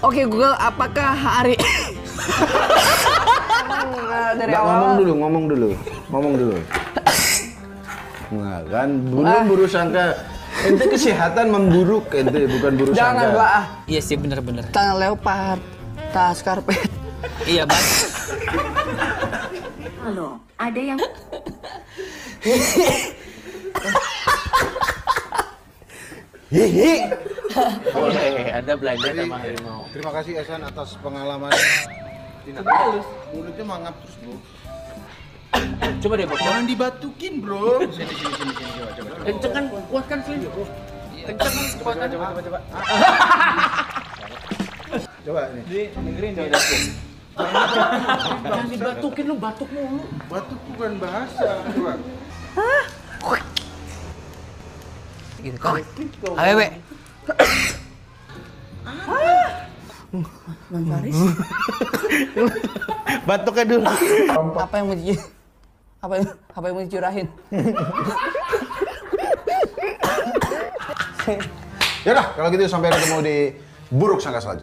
Oke Google, apakah hari dari Nggak, awal ngomong dulu. Nggak kan, belum buruk sangka. Ente kesehatan memburuk, ente bukan buruk jangan sangka. gua Iya sih bener-bener. tangan leopard, tas karpet. Iya bang. Halo, ada yang Boleh, ada belajar sama harimau. Terima kasih Esan atas pengalaman. Mulutnya mangap terus bro. Coba deh, Bob. Jangan dibatukin bro. Sini coba. Kenceng kan, kuat kan Slim? Kenceng kan, kuat kan? Coba. Coba nih. Dengerin coba. Jangan dibatukin lu, batuk mulu. Batuk bukan bahasa. Coba. Gitu kan. Ayo, Be. Bang Faris, Batuknya dulu. apa yang mau dicurahin? Yaudah, kalau gitu sampai ketemu di Buruk Sangka selanjutnya.